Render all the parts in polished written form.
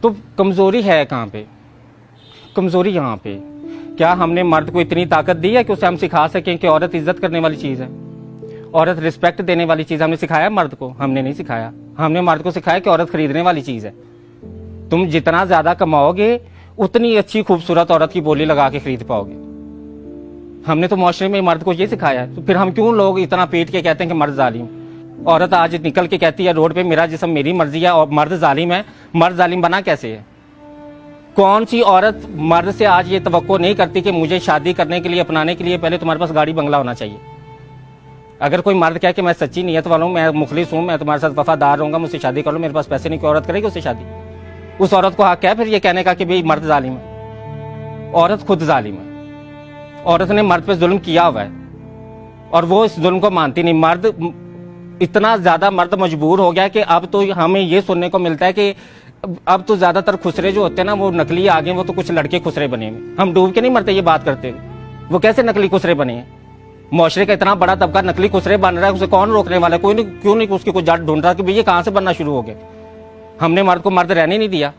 तो कमज़ोरी है कहाँ पे? कमज़ोरी यहाँ पे, क्या हमने मर्द को इतनी ताकत दी है कि उसे हम सिखा सकें कि औरत इज्जत करने वाली चीज़ है, औरत रिस्पेक्ट देने वाली चीज़? हमने सिखाया मर्द को? हमने नहीं सिखाया। हमने मर्द को सिखाया कि औरत खरीदने वाली चीज़ है। तुम जितना ज़्यादा कमाओगे उतनी अच्छी खूबसूरत औरत की बोली लगा के खरीद पाओगे। हमने तो माशरे में मर्द को ये सिखाया है। तो फिर हम क्यों लोग इतना पीट के कहते हैं कि मर्द जालिम? औरत आज निकल के कहती है रोड पे, मेरा जिस्म मेरी मर्जी है, और मर्द जालिम है। मर्द जालिम बना कैसे है? कौन सी औरत मर्द से आज ये तवक्को नहीं करती कि मुझे शादी करने के लिए, अपनाने के लिए पहले तुम्हारे पास गाड़ी बंगला होना चाहिए? अगर कोई मर्द कहे कि मैं सच्ची नीयत वाला हूं, मैं मुखलिस हूं, मैं तुम्हारे साथ वफादार रहूंगा, मुझसे शादी कर लो, मेरे पास पैसे नहीं, कोई औरत करेगी उससे शादी? उस औरत को हक है फिर ये कहने का कि भाई मर्द जालिम है? औरत खुद जालिम है। औरत ने मर्द पे जुल्म किया हुआ है और वो इस जुल्म को मानती नहीं। मर्द इतना ज्यादा मर्द मजबूर हो गया कि अब तो हमें ये सुनने को मिलता है कि अब तो ज्यादातर खुसरे जो होते हैं ना, वो नकली आ गए, वो तो कुछ लड़के खुसरे बने हैं। हम डूब के नहीं मरते ये बात करते, वो कैसे नकली खुसरे बने हैं? मुआशरे का इतना बड़ा तबका नकली खुसरे बन रहा है, उसे कौन रोकने वाला है? कोई नहीं, क्यों नहीं उसकी कोई जड़ ढूंढ रहा कि भाई ये कहां से बनना शुरू हो गए? हमने मर्द को मर्द रहने नहीं दिया।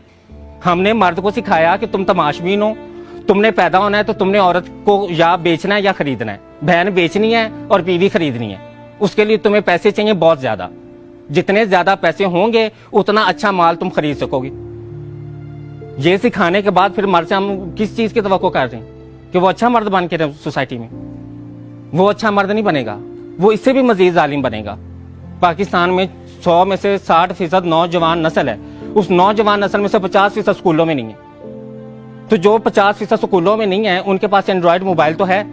हमने मर्द को सिखाया कि तुम तमाशबीन हो, तुमने पैदा होना है तो तुमने औरत को या बेचना है या खरीदना है। बहन बेचनी है और बीवी खरीदनी है, उसके लिए तुम्हें पैसे चाहिए बहुत ज्यादा। जितने ज्यादा पैसे होंगे उतना अच्छा माल तुम खरीद सकोगे। ये सिखाने के बाद फिर मर्द से हम किस चीज की तवक्को कर रहे हैं कि वो अच्छा मर्द बन के रहे सोसाइटी में? वो अच्छा मर्द नहीं बनेगा, वो इससे भी मजीद जालिम बनेगा। पाकिस्तान में 100 में से 60% नौजवान नस्ल है, उस नौजवान नस्ल में से 50% स्कूलों में नहीं है। तो जो 50% स्कूलों में नहीं है उनके पास एंड्रॉयड मोबाइल तो है,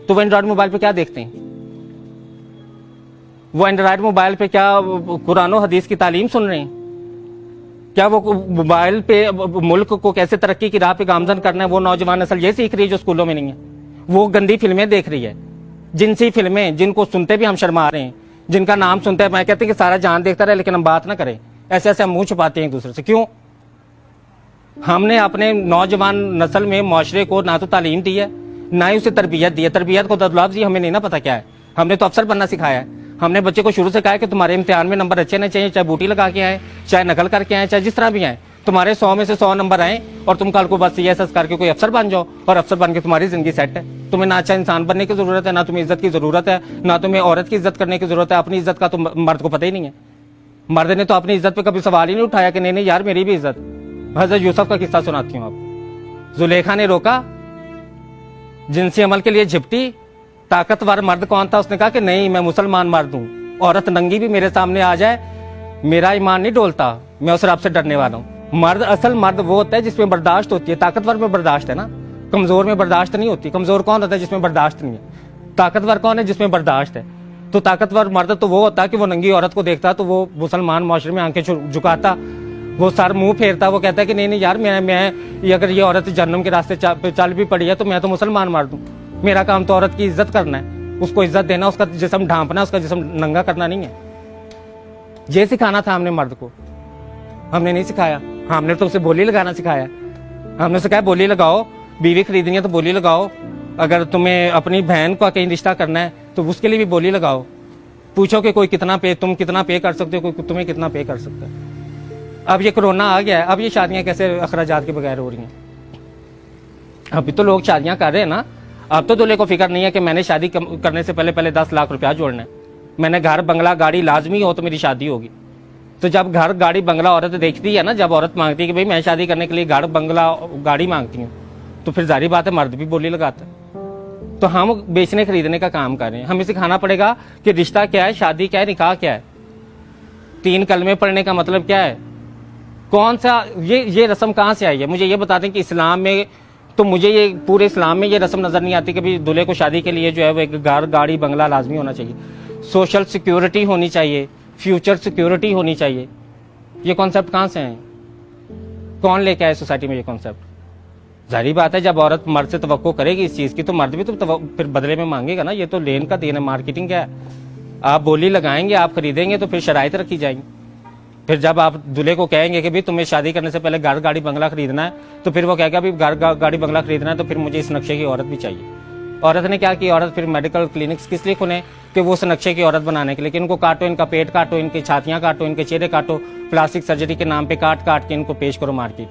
तो वो एंड्रॉयड मोबाइल पे क्या देखते हैं? वो एंड्रॉयड मोबाइल पे क्या कुरान और हदीस की तालीम सुन रहे हैं? क्या वो मोबाइल पे मुल्क को कैसे तरक्की की राह पे गामजन करना है वो नौजवान नस्ल ये सीख रही है जो स्कूलों में नहीं है? वो गंदी फिल्में देख रही है, जिनसी फिल्में, जिनको सुनते भी हम शर्मा रहे हैं, जिनका नाम सुनते हैं मैं कहते हैं कि सारा जान देखता रहे लेकिन हम बात ना करें। ऐसे ऐसे हम मुंह छुपाते हैं एक दूसरे से, क्यों? हमने अपने नौजवान नस्ल में मुआशरे को ना तो तालीम दी है ना ही उसे तरबियत दी है। तरबियत को लफ्ज़ हमें नहीं ना पता क्या है। हमने तो अफसर बनना सिखाया है। हमने बच्चे को शुरू से कहा है कि तुम्हारे इम्तिहान में नंबर अच्छे नहीं चाहिए, चाहे बूटी लगा के आए, चाहे नकल करके आए, चाहे जिस तरह भी आए, तुम्हारे 100 में से 100 नंबर आए और तुम कल को बस CSS करके कोई अफसर बन जाओ और अफसर बन के तुम्हारी जिंदगी सेट है। तुम्हें ना अच्छा इंसान बनने की जरूरत है, ना तुम्हें इज्जत की जरूरत है, ना तुम्हें औरत की इज्जत करने की जरूरत है। अपनी इज्जत का तो मर्द को पता ही नहीं है। मर्द ने तो अपनी इज्जत पे कभी सवाल ही नहीं उठाया कि नहीं यार मेरी भी इज्जत। हजरत यूसुफ का किस्सा सुनाती हूँ आप। जुलेखा ने रोका, जिनसी अमल के लिए झिपटी। ताकतवर मर्द कौन था? उसने कहा कि नहीं मैं मुसलमान मर्द हूं, औरत नंगी भी मेरे सामने आ जाए मेरा ईमान नहीं डोलता, मैं उस रब से डरने वाला हूं। मर्द, असल मर्द वो होता है जिसमें बर्दाश्त होती है। ताकतवर में बर्दाश्त है ना, कमजोर में बर्दाश्त नहीं होती। कमजोर कौन होता है? जिसमें बर्दाश्त नहीं है। ताकतवर कौन है? जिसमें बर्दाश्त है। तो ताकतवर मर्द तो वो होता है कि वो नंगी औरत को देखता तो वो मुसलमान माशरे में आंखें झुकाता, वो सर मुंह फेरता, वो कहता है कि नहीं यार मैं अगर ये औरत जहन्नम के रास्ते चल भी पड़ी है तो मैं तो मुसलमान मर्द हूं। मेरा काम तो औरत की इज्जत करना है, उसको इज्जत देना, उसका जिस्म ढांपना, उसका जिस्म नंगा करना नहीं है। ये सिखाना था हमने मर्द को, हमने नहीं सिखाया। हमने तो उसे बोली लगाना सिखाया। हमने उसे कहा बोली लगाओ, बीवी खरीदनी है तो बोली लगाओ, अगर तुम्हें अपनी बहन को कहीं रिश्ता करना है तो उसके लिए भी बोली लगाओ। पूछो कि कोई कितना पे, तुम कितना पे कर सकते हो, कोई तुम्हें कितना पे कर सकता है। अब ये कोरोना आ गया है, अब ये शादियां कैसे अखराजात के बगैर हो रही हैं? अभी तो लोग शादियां कर रहे हैं ना। अब तो दूल्हे को फिक्र नहीं है कि मैंने शादी करने से पहले 10 लाख रुपया जोड़ना है, मैंने घर बंगला गाड़ी लाजमी हो तो मेरी शादी होगी। तो जब घर गाड़ी बंगला औरत देखती है ना, जब औरत मांगती है कि भाई मैं शादी करने के लिए घर बंगला गाड़ी मांगती हूँ, तो फिर जारी बात है मर्द भी बोली लगाता है। तो हम बेचने खरीदने का काम कर रहे हैं। हमें सिखाना पड़ेगा कि रिश्ता क्या है, शादी क्या है, निकाह क्या है, 3 कलमे पढ़ने का मतलब क्या है, कौन सा ये रस्म कहाँ से आई है? मुझे ये बता दें कि इस्लाम में, तो मुझे ये पूरे इस्लाम में ये रस्म नजर नहीं आती कि भाई दूल्हे को शादी के लिए जो है वो एक घर गाड़ी बंगला लाजमी होना चाहिए, सोशल सिक्योरिटी होनी चाहिए, फ्यूचर सिक्योरिटी होनी चाहिए। ये कॉन्सेप्ट कहाँ से हैं? कौन लेके आए सोसाइटी में ये कॉन्सेप्ट? जाहिर बात है जब औरत मर्द से तवक्को करेगी इस चीज की तो मर्द भी तो फिर बदले में मांगेगा ना। ये तो लेन का देन है, मार्केटिंग क्या है? आप बोली लगाएंगे, आप खरीदेंगे तो फिर शराइत रखी जाएंगी। फिर जब आप दूल्हे को कहेंगे कि भाई तुम्हें शादी करने से पहले घर गाड़ी बंगला खरीदना है, तो फिर वो कहेगा भाई घर गाड़ी बंगला खरीदना है तो फिर मुझे इस नक्शे की औरत भी चाहिए। औरत ने क्या किया, औरत फिर मेडिकल क्लिनिक्स किस लिए खुले कि वो उस नक्शे की औरत बनाने के लिए, कि इनको काटो, इनका पेट काटो, इनकी छातियां काटो, इनके चेहरे काटो, प्लास्टिक सर्जरी के नाम पे काट काट के इनको पेश करो मार्केट।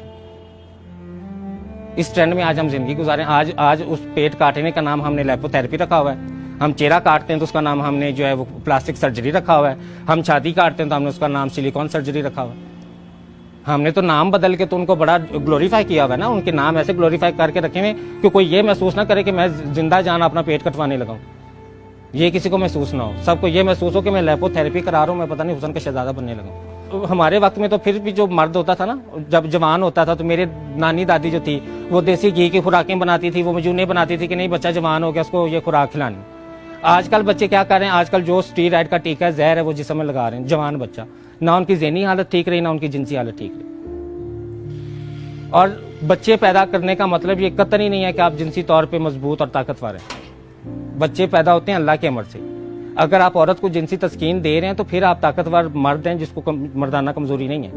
इस ट्रेंड में आज हम जिंदगी गुजारे। आज उस पेट काटने का नाम हमने लेपोथेरेपी रखा हुआ है, हम चेहरा काटते हैं तो उसका नाम हमने जो है वो प्लास्टिक सर्जरी रखा हुआ है, हम छाती काटते हैं तो हमने उसका नाम सिलिकॉन सर्जरी रखा हुआ है। हमने तो नाम बदल के तो उनको बड़ा ग्लोरीफाई किया हुआ है ना, उनके नाम ऐसे ग्लोरीफाई करके रखे हुए कि कोई ये महसूस ना करे कि मैं जिंदा जान अपना पेट कटवाने लगा हूं, ये किसी को महसूस ना हो। सबको ये महसूस हो कि मैं लेपोथेरेपी करा रहा हूं, मैं पता नहीं हुसन का शहजादा बनने लगा हूं। तो हमारे वक्त में तो फिर भी जो मर्द होता था ना, जब जवान होता था तो मेरे नानी दादी जो थी वो देसी घी की खुराकें बनाती थी, वो मजूने बनाती थी कि नहीं बच्चा जवान हो गया उसको ये खुराक खिलानी। आजकल बच्चे क्या कर रहे हैं, आजकल जो स्टीरॉयड का टीका है, जहर है, वो जिस्म में लगा रहे हैं जवान बच्चा, ना उनकी ज़हनी हालत ठीक रही ना उनकी जिनसी हालत ठीक रही। और बच्चे पैदा करने का मतलब ये कतई ही नहीं है कि आप जिनसी तौर पे मजबूत और ताकतवर हैं। बच्चे पैदा होते हैं अल्लाह के अमर से। अगर आप औरत को जिनसी तस्कीन दे रहे हैं तो फिर आप ताकतवर मर्द हैं जिसको मर्दाना कमजोरी नहीं है।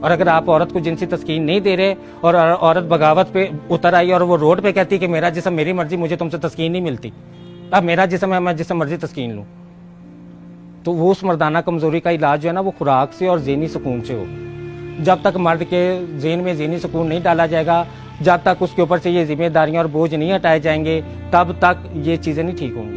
और अगर आप औरत को जिनसी तस्कीन नहीं दे रहे और औरत बगावत पे उतर आई और वो रोड पे कहती कि मेरा जिस्म मेरी मर्जी, मुझे तुमसे तस्कीन नहीं मिलती, अब मेरा जिस्म है, मैं जिसम मर्जी तस्कीन लूं, तो वो उस मर्दाना कमजोरी का इलाज जो है ना वो खुराक से और ज़हनी सुकून से हो। जब तक मर्द के ज़हन में ज़हनी सुकून नहीं डाला जाएगा, जब तक उसके ऊपर से ये जिम्मेदारियां और बोझ नहीं हटाए जाएंगे, तब तक ये चीज़ें नहीं ठीक होंगी।